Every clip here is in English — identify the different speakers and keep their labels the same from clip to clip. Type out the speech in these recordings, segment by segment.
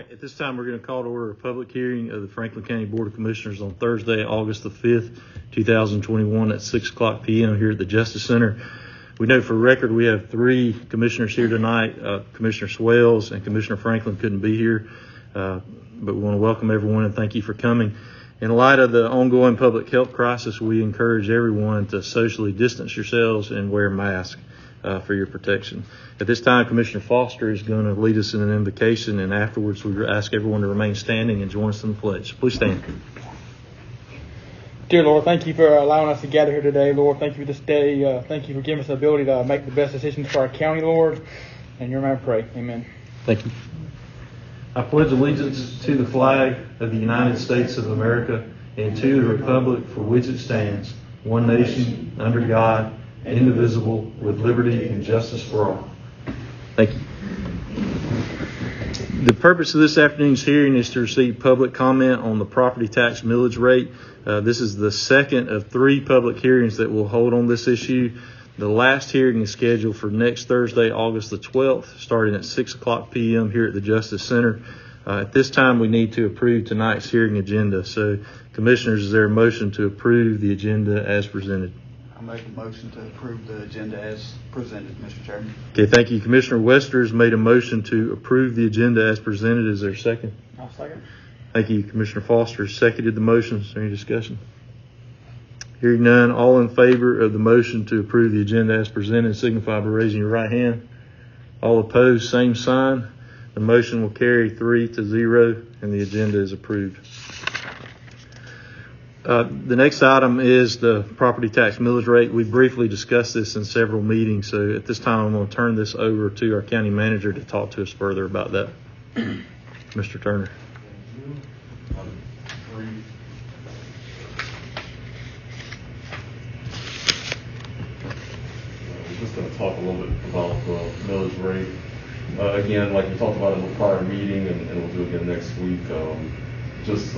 Speaker 1: right, at this time, we're going to call to order a public hearing of the Franklin County Board of Commissioners on Thursday, August the 5th, 2021 at 6 o'clock p.m. here at the Justice Center. We know for record we have three commissioners here tonight. Commissioner Swales and Commissioner Franklin couldn't be here, but we want to welcome everyone and thank you for coming. In light of the ongoing public health crisis, we encourage everyone to socially distance yourselves and wear masks for your protection. At this time, Commissioner Foster is going to lead us in an invocation, and afterwards we ask everyone to remain standing and join us in the pledge. Please stand.
Speaker 2: Dear Lord, thank you for allowing us to gather here today, Lord. Thank you for this day. Thank you for giving us the ability to make the best decisions for our county, Lord. And in your name I pray. Amen.
Speaker 1: Thank you. I pledge allegiance to the flag of the United States of America and to the republic for which it stands, one nation, under God, indivisible, with liberty and justice for all. Thank you. The purpose of this afternoon's hearing is to receive public comment on the property tax millage rate. This is the second of three public hearings that we'll hold on this issue. The last hearing is scheduled for next Thursday, August the 12th, starting at 6 o'clock p.m. here at the Justice Center. At this time, we need to approve tonight's hearing agenda. So, Commissioners, is there a motion to approve the agenda as presented?
Speaker 3: I make a motion to approve the agenda as presented, Mr. Chairman.
Speaker 1: Okay, thank you. Commissioner Wester has made a motion to approve the agenda as presented. Is there a second?
Speaker 2: I'll second.
Speaker 1: Thank you. Commissioner Foster seconded the motion. Is there any discussion? Hearing none, all in favor of the motion to approve the agenda as presented, signify by raising your right hand. All opposed, same sign. The motion will carry 3-0, and the agenda is approved. The next item is the property tax millage rate. We briefly discussed this in several meetings, so at this time I'm going to turn this over to our county manager to talk to us further about that. Mr. Turner.
Speaker 4: We're just going to talk a little bit about the millage rate. Again, like we talked about in the prior meeting, and we'll do it again next week, just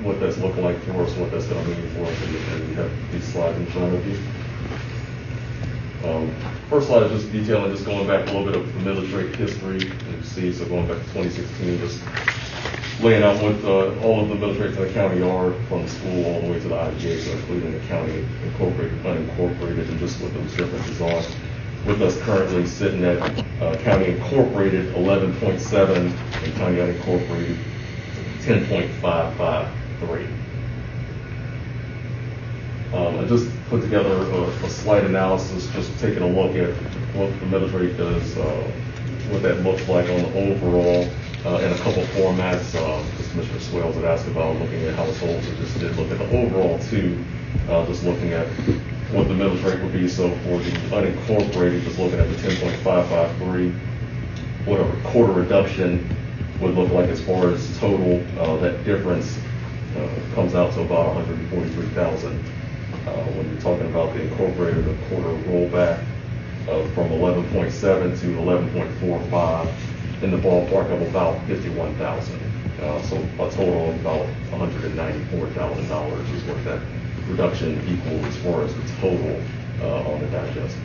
Speaker 4: what that's looking like for us, what that's going to mean for us, and we have these slides in front of you. First slide is just detailing, just going back a little bit of the millage rate history. You see, so going back to 2016, just laying out what all of the millage rates in the county are, from the school all the way to the IGA, so including the county incorporated, unincorporated, and just what those differences are. With us currently sitting at county incorporated 11.7 and county unincorporated 10.553. I just put together a slight analysis, just taking a look at what the millage rate does, what that looks like on the overall, in a couple formats. As Commissioner Swales had asked about looking at households, I just did look at the overall too, just looking at what the millage rate would be. So for the unincorporated, just looking at the 10.553, what a quarter reduction would look like as far as total. That difference comes out to about $143,000. When you're talking about the incorporated, a quarter rollback from 11.7 to 11.45, in the ballpark of about $51,000. So a total of about $194,000 is what that reduction equals as far as the total on the digest.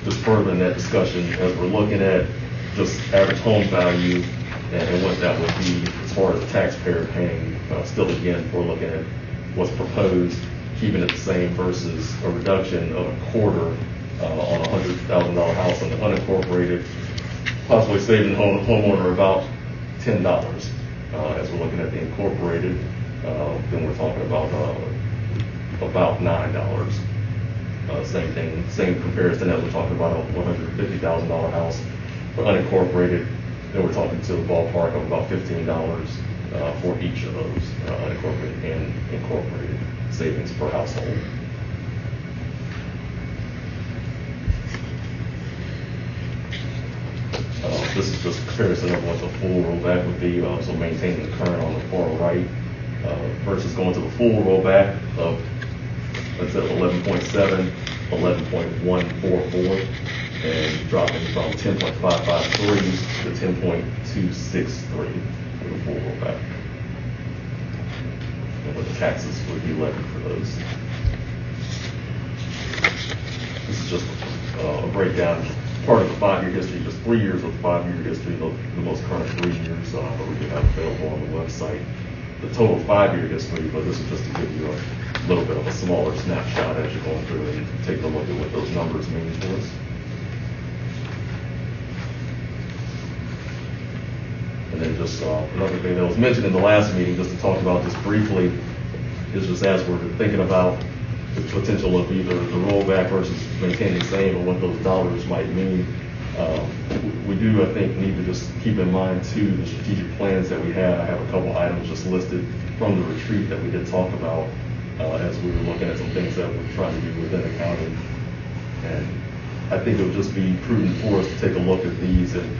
Speaker 4: Just further in that discussion, as we're looking at just average home value and what that would be as far as the taxpayer paying, still again, we're looking at what's proposed, keeping it the same versus a reduction of a quarter on a $100,000 house on the unincorporated, possibly saving the homeowner about $10. As we're looking at the incorporated, then we're talking about $9. Same thing, same comparison as we're talking about a $150,000 house for unincorporated. Then we're talking to the ballpark of about $15 for each of those unincorporated and incorporated savings per household. This is just a comparison of what the full rollback would be, so maintaining the current on the far right versus going to the full rollback of, let's say, 11.7, 11.144, and dropping from 10.553 to 10.263 for the full rollback. And what the taxes would be levied for those. This is just a breakdown part of the 5-year history, just 3 years of the 5-year history, the most current 3 years, but we do have available on the website the total 5-year history, but this is just to give you a little bit of a smaller snapshot as you're going through and taking a look at what those numbers mean for us. And then just another thing that was mentioned in the last meeting, just to talk about just briefly, is just as we're thinking about the potential of either the rollback versus maintaining the same and what those dollars might mean. We do, I think, need to just keep in mind too the strategic plans that we have. I have a couple items just listed from the retreat that we did talk about as we were looking at some things that we're trying to do within the county. And I think it would just be prudent for us to take a look at these and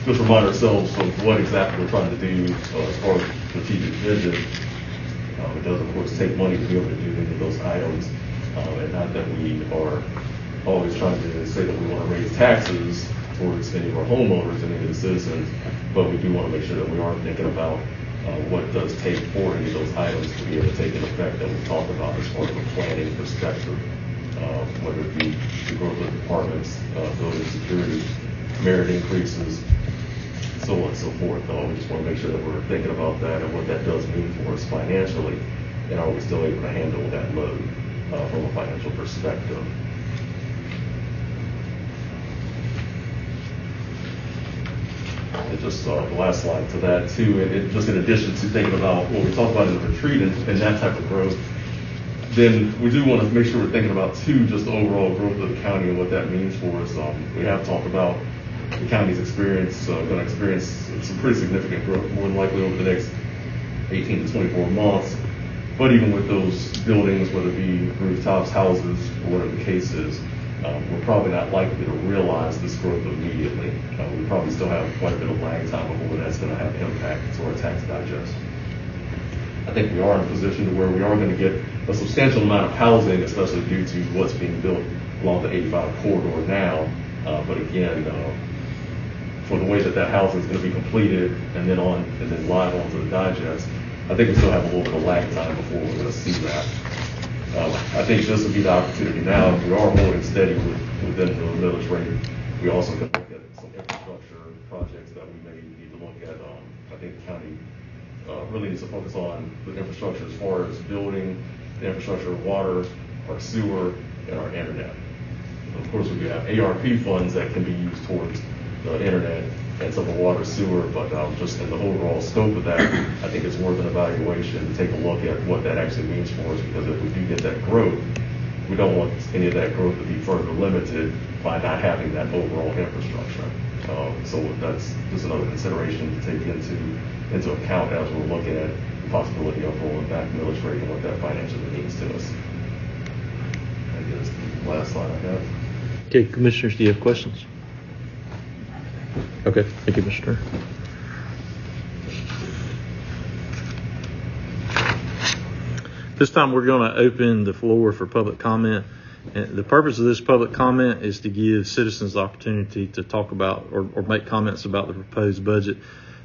Speaker 4: just remind ourselves of what exactly we're trying to do as far as strategic vision. It does, of course, take money to be able to do any of those items, and not that we are always trying to say that we want to raise taxes towards any of our homeowners and any of the citizens, but we do want to make sure that we are thinking about what it does take for any of those items to be able to take an effect that we talked about as far as a planning perspective, whether it be the growth of departments, building security, merit increases, so on and so forth. We just want to make sure that we're thinking about that and what that does mean for us financially, and are we still able to handle that load from a financial perspective. And just the last slide to that too, and just in addition to thinking about what we talked about in the retreat and that type of growth, then we do want to make sure we're thinking about too just the overall growth of the county and what that means for us. We have talked about the county's going to experience some pretty significant growth, more than likely over the next 18 to 24 months. But even with those buildings, whether it be rooftops, houses, or whatever the case is, we're probably not likely to realize this growth immediately. We probably still have quite a bit of lag time before that's going to have impact to our tax digest. I think we are in a position to where we are going to get a substantial amount of housing, especially due to what's being built along the 85 corridor now. But again, for the way that housing is going to be completed and then live onto the digest, I think we still have a little bit of lag time before we're going to see that. I think this would be the opportunity now. If we are holding steady within the millage rate, we also can look at some infrastructure projects that we may need to look at. I think the county really needs to focus on the infrastructure as far as building the infrastructure of water, our sewer, and our internet. Of course, we have ARP funds that can be used towards the internet and some of the water, sewer, but just in the overall scope of that, I think it's worth an evaluation to take a look at what that actually means for us, because if we do get that growth, we don't want any of that growth to be further limited by not having that overall infrastructure. So that's just another consideration to take into account as we're looking at the possibility of rolling back millage rate and what that financially means to us. I guess the last slide I have.
Speaker 1: Okay, commissioners, do you have questions? Okay, thank you, Mr. This time we're going to open the floor for public comment. And the purpose of this public comment is to give citizens the opportunity to talk about or make comments about the proposed budget.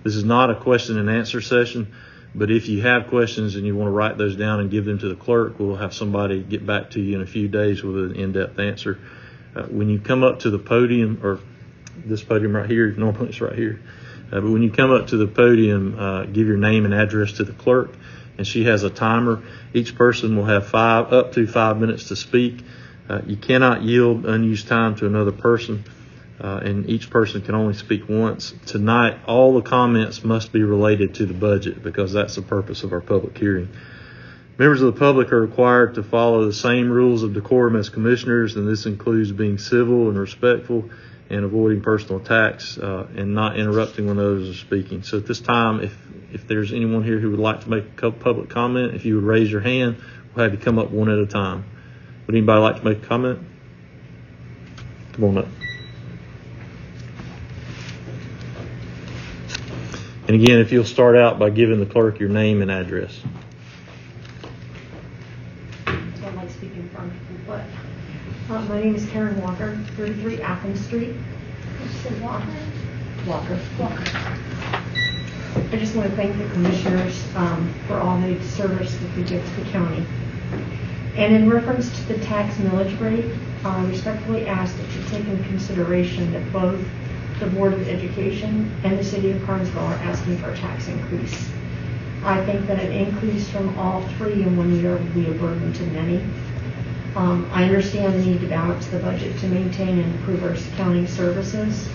Speaker 1: This is not a question and answer session, but if you have questions and you want to write those down and give them to the clerk, we'll have somebody get back to you in a few days with an in-depth answer. When you come up to the podium, or this podium right here, normally it's right here, but when you come up to the podium, give your name and address to the clerk, and she has a timer. Each person will have up to 5 minutes to speak. You cannot yield unused time to another person, and each person can only speak once. Tonight, all the comments must be related to the budget, because that's the purpose of our public hearing. Members of the public are required to follow the same rules of decorum as commissioners, and this includes being civil and respectful and avoiding personal attacks and not interrupting when others are speaking. So at this time, if there's anyone here who would like to make a public comment, if you would raise your hand, we'll have you come up one at a time. Would anybody like to make a comment? Come on up. And again, if you'll start out by giving the clerk your name and address.
Speaker 5: So I like speaking in front of people, but my name is Karen Walker, 33 Athens Street. You said Walker? Walker. I just want to thank the commissioners for all the service that they give to the county. And in reference to the tax millage rate, I respectfully ask that you take into consideration that both the Board of Education and the City of Carnesville are asking for a tax increase. I think that an increase from all three in 1 year would be a burden to many. I understand the need to balance the budget to maintain and improve our county services.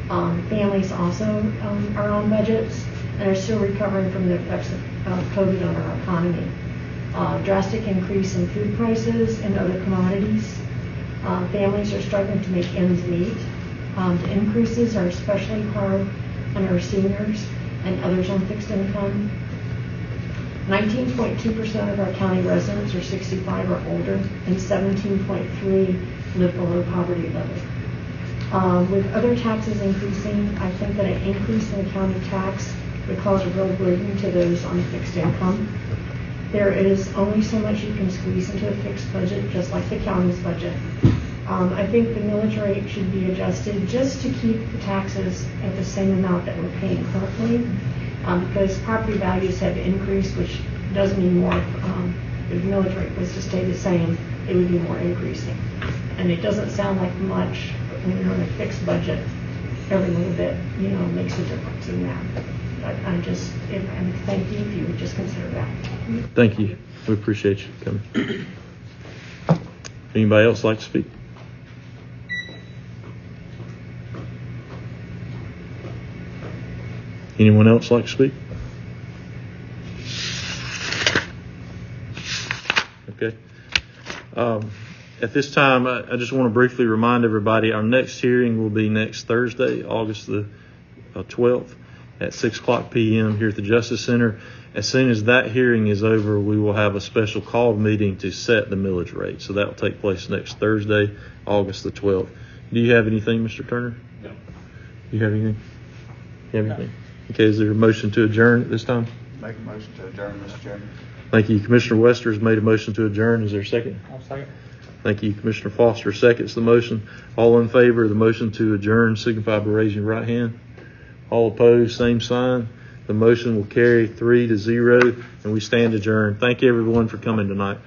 Speaker 5: Families also are on budgets and are still recovering from the effects of COVID on our economy. Drastic increase in food prices and other commodities. Families are struggling to make ends meet. The increases are especially hard on our seniors and others on fixed income. 19.2% of our county residents are 65 or older, and 17.3% live below poverty level. With other taxes increasing, I think that an increase in the county tax would cause a real burden to those on fixed income. There is only so much you can squeeze into a fixed budget, just like the county's budget. I think the millage rate should be adjusted just to keep the taxes at the same amount that we're paying currently, because property values have increased, which does mean more. If the millage rate was to stay the same, it would be more increasing. And it doesn't sound like much, but when you're on a fixed budget, every little bit, makes a difference in that. But and thank you if you would just consider that.
Speaker 1: Thank you. We appreciate you coming. Anybody else like to speak? Anyone else like to speak? Okay. At this time, I just want to briefly remind everybody our next hearing will be next Thursday, August the 12th at 6:00 p.m. here at the Justice Center. As soon as that hearing is over, we will have a special call meeting to set the millage rate. So that will take place next Thursday, August the 12th. Do you have anything, Mr. Turner?
Speaker 4: No.
Speaker 1: Do you have anything? You have anything? Okay, is there a motion to adjourn at this time?
Speaker 3: Make a motion to adjourn, Mr. Chairman.
Speaker 1: Thank you. Commissioner Wester has made a motion to adjourn. Is there a second?
Speaker 2: I'll second.
Speaker 1: Thank you. Commissioner Foster seconds the motion. All in favor of the motion to adjourn, signify by raising your right hand. All opposed, same sign. The motion will carry 3-0, and we stand adjourned. Thank you, everyone, for coming tonight.